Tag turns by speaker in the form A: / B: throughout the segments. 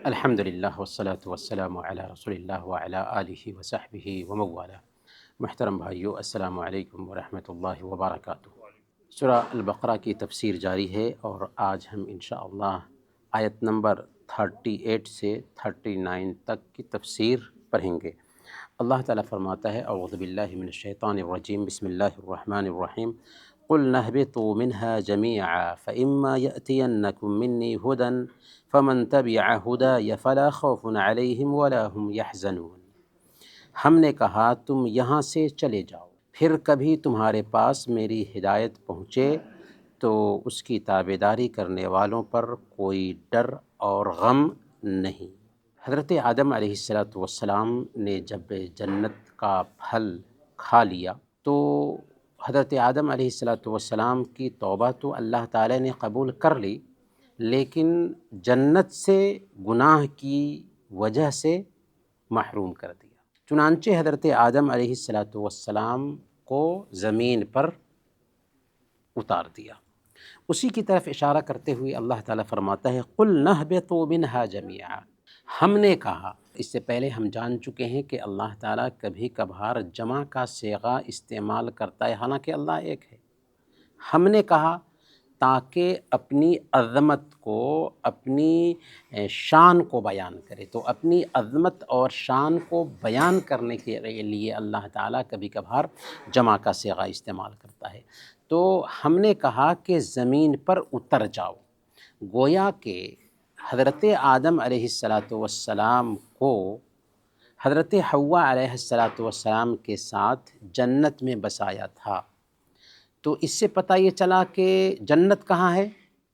A: الحمدللہ والصلاة والسلام علی رسول اللہ وعلی آلہ وصحبہ وموالا۔ محترم بھائیو، السلام علیکم ورحمۃ اللہ وبرکاتہ۔ سورہ البقرہ کی تفسیر جاری ہے اور آج ہم انشاءاللہ آیت نمبر 38 سے 39 تک کی تفسیر پڑھیں گے۔ اللہ تعالیٰ فرماتا ہے اعوذ باللہ من الشیطان الرجیم، بسم اللہ الرحمن الرحیم، قُلْنَا اهْبِطُوا مِنْهَا جَمِيعًا فَإِمَّا يَأْتِيَنَّكُم مِّنِّي هُدًى فَمَن تَبِعَ هُدَايَ فَلَا خَوْفٌ عَلَيْهِمْ وَلَا هُمْ يَحْزَنُونَ۔ ہم نے کہا تم یہاں سے چلے جاؤ، پھر کبھی تمہارے پاس میری ہدایت پہنچے تو اس کی تابعداری کرنے والوں پر کوئی ڈر اور غم نہیں۔ حضرت آدم علیہ السلام نے جب جنت کا پھل کھا لیا تو حضرت آدم علیہ السلام کی توبہ تو اللہ تعالی نے قبول کر لی، لیکن جنت سے گناہ کی وجہ سے محروم کر دیا۔ چنانچہ حضرت آدم علیہ السلام کو زمین پر اتار دیا۔ اسی کی طرف اشارہ کرتے ہوئے اللہ تعالیٰ فرماتا ہے قُلْنَا اهْبِطُوا مِنْهَا جَمِيعًا۔ ہم نے کہا، اس سے پہلے ہم جان چکے ہیں کہ اللہ تعالیٰ کبھی کبھار جمع کا صیغہ استعمال کرتا ہے، حالانکہ اللہ ایک ہے۔ ہم نے کہا تاکہ اپنی عظمت کو، اپنی شان کو بیان کرے، تو اپنی عظمت اور شان کو بیان کرنے کے لیے اللہ تعالیٰ کبھی کبھار جمع کا صیغہ استعمال کرتا ہے۔ تو ہم نے کہا کہ زمین پر اتر جاؤ، گویا کہ حضرت آدم علیہ السلام کو حضرت حوا علیہ السلام کے ساتھ جنت میں بسایا تھا۔ تو اس سے پتہ یہ چلا کہ جنت کہاں ہے؟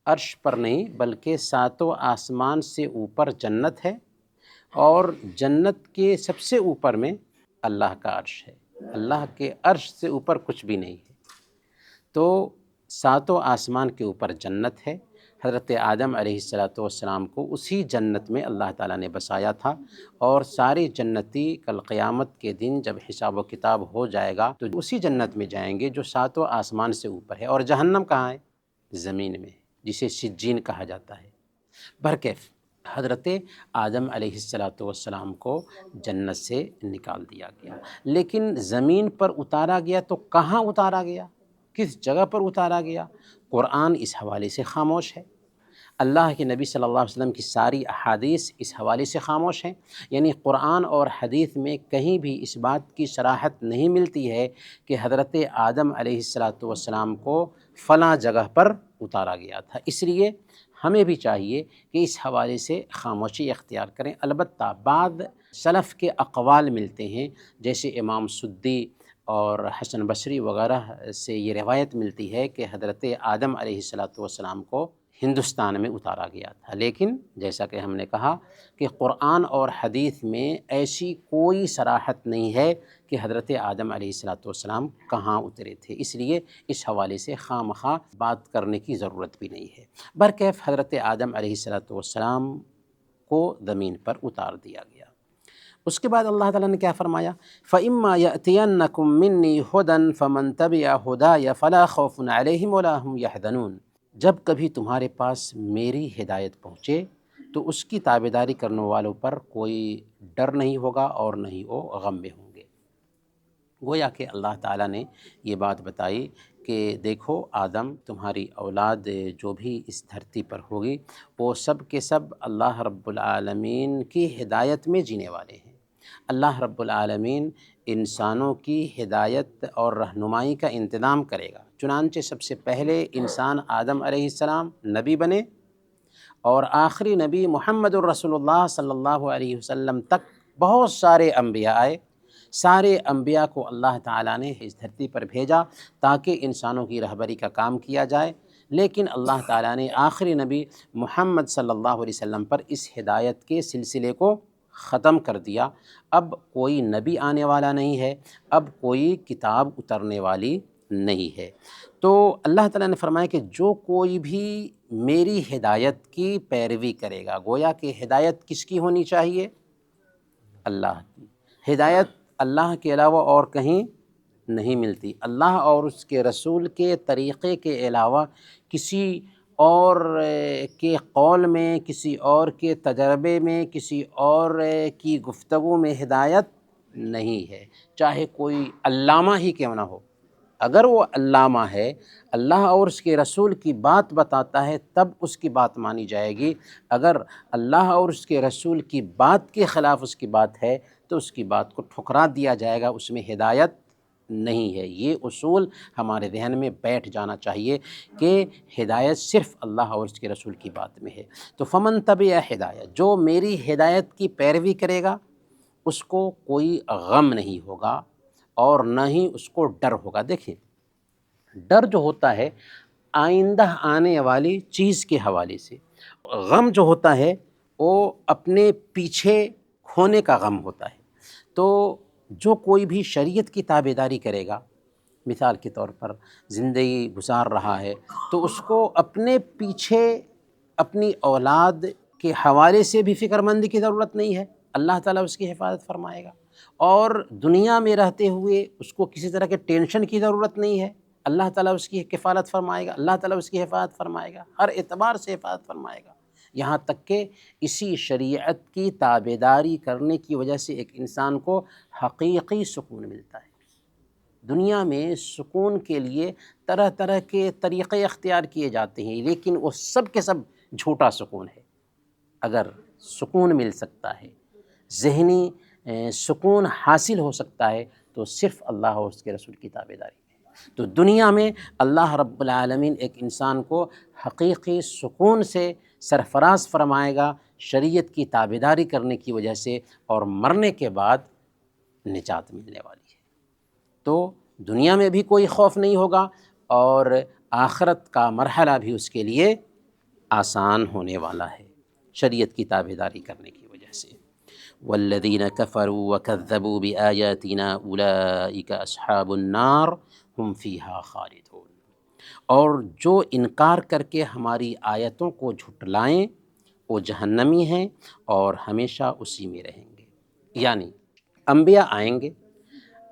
A: عرش پر نہیں، بلکہ ساتوں آسمان سے اوپر جنت ہے، اور جنت کے سب سے اوپر میں اللہ کا عرش ہے۔ اللہ کے عرش سے اوپر کچھ بھی نہیں ہے۔ تو ساتوں آسمان کے اوپر جنت ہے۔ حضرت آدم علیہ السلام کو اسی جنت میں اللہ تعالیٰ نے بسایا تھا، اور سارے جنتی کل قیامت کے دن جب حساب و کتاب ہو جائے گا تو اسی جنت میں جائیں گے جو ساتوں آسمان سے اوپر ہے۔ اور جہنم کہاں ہے؟ زمین میں، جسے سجین کہا جاتا ہے۔ برکیف حضرت آدم علیہ السلام کو جنت سے نکال دیا گیا، لیکن زمین پر اتارا گیا تو کہاں اتارا گیا؟ کس جگہ پر اتارا گیا؟ قرآن اس حوالے سے خاموش ہے۔ اللہ کے نبی صلی اللہ علیہ وسلم کی ساری احادیث اس حوالے سے خاموش ہیں۔ یعنی قرآن اور حدیث میں کہیں بھی اس بات کی صراحت نہیں ملتی ہے کہ حضرت آدم علیہ السلام کو فلاں جگہ پر اتارا گیا تھا۔ اس لیے ہمیں بھی چاہیے کہ اس حوالے سے خاموشی اختیار کریں۔ البتہ بعض سلف کے اقوال ملتے ہیں، جیسے امام سدی اور حسن بصری وغیرہ سے یہ روایت ملتی ہے کہ حضرت آدم علیہ السلام کو ہندوستان میں اتارا گیا تھا، لیکن جیسا کہ ہم نے کہا کہ قرآن اور حدیث میں ایسی کوئی صراحت نہیں ہے کہ حضرت آدم علیہ السلام کہاں اترے تھے، اس لیے اس حوالے سے خواہ مخواہ بات کرنے کی ضرورت بھی نہیں ہے۔ برکیف حضرت آدم علیہ السلام کو زمین پر اتار دیا گیا۔ اس کے بعد اللہ تعالیٰ نے کیا فرمایا؟ فَإِمَّا يَأْتِيَنَّكُم مِّنِّي هُدًى فَمَن تَبِعَ هُدَايَ فَلَا خَوْفٌ عَلَيْهِمْ وَلَا هُمْ يَحْزَنُونَ۔ جب کبھی تمہارے پاس میری ہدایت پہنچے تو اس کی تابعداری کرنے والوں پر کوئی ڈر نہیں ہوگا اور نہ ہی وہ غم میں ہوں گے۔ گویا کہ اللہ تعالیٰ نے یہ بات بتائی کہ دیکھو آدم، تمہاری اولاد جو بھی اس دھرتی پر ہوگی وہ سب کے سب اللہ رب العالمین کی ہدایت میں جینے والے ہیں۔ اللہ رب العالمین انسانوں کی ہدایت اور رہنمائی کا انتظام کرے گا۔ چنانچہ سب سے پہلے انسان آدم علیہ السلام نبی بنے، اور آخری نبی محمد الرسول اللہ صلی اللہ علیہ وسلم تک بہت سارے انبیاء آئے۔ سارے انبیاء کو اللہ تعالیٰ نے اس دھرتی پر بھیجا تاکہ انسانوں کی رہبری کا کام کیا جائے، لیکن اللہ تعالیٰ نے آخری نبی محمد صلی اللہ علیہ وسلم پر اس ہدایت کے سلسلے کو ختم کر دیا۔ اب کوئی نبی آنے والا نہیں ہے، اب کوئی کتاب اترنے والی نہیں ہے۔ تو اللہ تعالیٰ نے فرمایا کہ جو کوئی بھی میری ہدایت کی پیروی کرے گا، گویا کہ ہدایت کس کی ہونی چاہیے؟ اللہ کی۔ ہدایت اللہ کے علاوہ اور کہیں نہیں ملتی۔ اللہ اور اس کے رسول کے طریقے کے علاوہ کسی اور کے قول میں، کسی اور کے تجربے میں، کسی اور کی گفتگو میں ہدایت نہیں ہے، چاہے کوئی علامہ ہی کیوں نہ ہو۔ اگر وہ علامہ ہے، اللہ اور اس کے رسول کی بات بتاتا ہے، تب اس کی بات مانی جائے گی۔ اگر اللہ اور اس کے رسول کی بات کے خلاف اس کی بات ہے تو اس کی بات کو ٹھکرا دیا جائے گا، اس میں ہدایت نہیں ہے۔ یہ اصول ہمارے ذہن میں بیٹھ جانا چاہیے کہ ہدایت صرف اللہ اور اس کے رسول کی بات میں ہے۔ تو فمن تبع ہدایت، جو میری ہدایت کی پیروی کرے گا اس کو کوئی غم نہیں ہوگا اور نہ ہی اس کو ڈر ہوگا۔ دیکھیں، ڈر جو ہوتا ہے آئندہ آنے والی چیز کے حوالے سے، غم جو ہوتا ہے وہ اپنے پیچھے کھونے کا غم ہوتا ہے۔ تو جو کوئی بھی شریعت کی تابعداری کرے گا، مثال کے طور پر زندگی گزار رہا ہے، تو اس کو اپنے پیچھے اپنی اولاد کے حوالے سے بھی فکر مندی کی ضرورت نہیں ہے، اللہ تعالیٰ اس کی حفاظت فرمائے گا۔ اور دنیا میں رہتے ہوئے اس کو کسی طرح کے ٹینشن کی ضرورت نہیں ہے، اللہ تعالیٰ اس کی کفالت فرمائے گا، اللہ تعالیٰ اس کی حفاظت فرمائے گا، ہر اعتبار سے حفاظت فرمائے گا۔ یہاں تک کہ اسی شریعت کی تابعداری کرنے کی وجہ سے ایک انسان کو حقیقی سکون ملتا ہے۔ دنیا میں سکون کے لیے طرح طرح کے طریقے اختیار کیے جاتے ہیں، لیکن وہ سب کے سب جھوٹا سکون ہے۔ اگر سکون مل سکتا ہے، ذہنی سکون حاصل ہو سکتا ہے تو صرف اللہ اور اس کے رسول کی تابعداری میں۔ تو دنیا میں اللہ رب العالمین ایک انسان کو حقیقی سکون سے سرفراز فرمائے گا شریعت کی تابعداری کرنے کی وجہ سے، اور مرنے کے بعد نجات ملنے والی ہے۔ تو دنیا میں بھی کوئی خوف نہیں ہوگا اور آخرت کا مرحلہ بھی اس کے لیے آسان ہونے والا ہے شریعت کی تابعداری کرنے کی وجہ سے۔ والذین کفروا وکذبوا بآیاتنا اولئک اصحاب النار ہم فیہا خالدون، اور جو انکار کر کے ہماری آیتوں کو جھٹلائیں وہ جہنمی ہیں اور ہمیشہ اسی میں رہیں گے۔ یعنی انبیاء آئیں گے،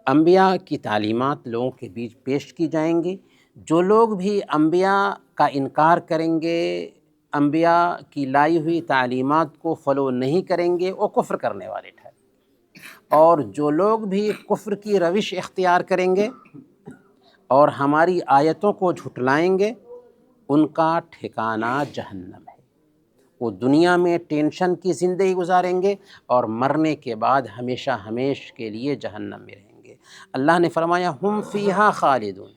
A: انبیاء کی تعلیمات لوگوں کے بیچ پیش کی جائیں گی، جو لوگ بھی انبیاء کا انکار کریں گے، انبیاء کی لائی ہوئی تعلیمات کو فالو نہیں کریں گے، وہ کفر کرنے والے ٹھہریں گے۔ اور جو لوگ بھی کفر کی روش اختیار کریں گے اور ہماری آیتوں کو جھٹلائیں گے، ان کا ٹھکانہ جہنم ہے۔ وہ دنیا میں ٹینشن کی زندگی گزاریں گے اور مرنے کے بعد ہمیشہ ہمیش کے لیے جہنم میں رہیں گے۔ اللہ نے فرمایا ہم فیہا خالدون،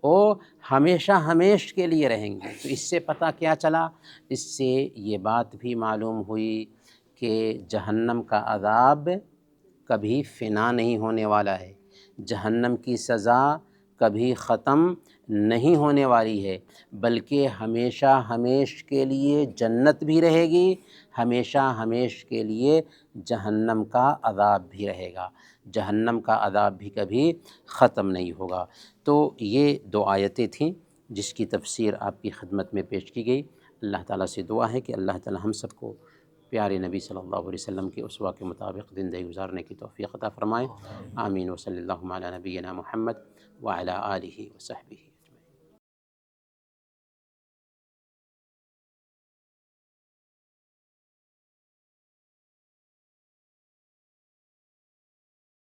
A: وہ ہمیشہ ہمیش کے لیے رہیں گے۔ تو اس سے پتہ کیا چلا؟ اس سے یہ بات بھی معلوم ہوئی کہ جہنم کا عذاب کبھی فنا نہیں ہونے والا ہے، جہنم کی سزا کبھی ختم نہیں ہونے والی ہے، بلکہ ہمیشہ ہمیش کے لیے جنت بھی رہے گی، ہمیشہ ہمیش کے لیے جہنم کا عذاب بھی رہے گا، جہنم کا عذاب بھی کبھی ختم نہیں ہوگا۔ تو یہ دو آیتیں تھیں جس کی تفسیر آپ کی خدمت میں پیش کی گئی۔ اللہ تعالیٰ سے دعا ہے کہ اللہ تعالیٰ ہم سب کو پیارے نبی صلی اللہ علیہ وسلم کے اسوہ کے مطابق زندگی گزارنے کی توفیق عطا فرمائے۔ آمین۔ وصلی اللہ علی نبینا محمد وعلی آلہ وصحبہ۔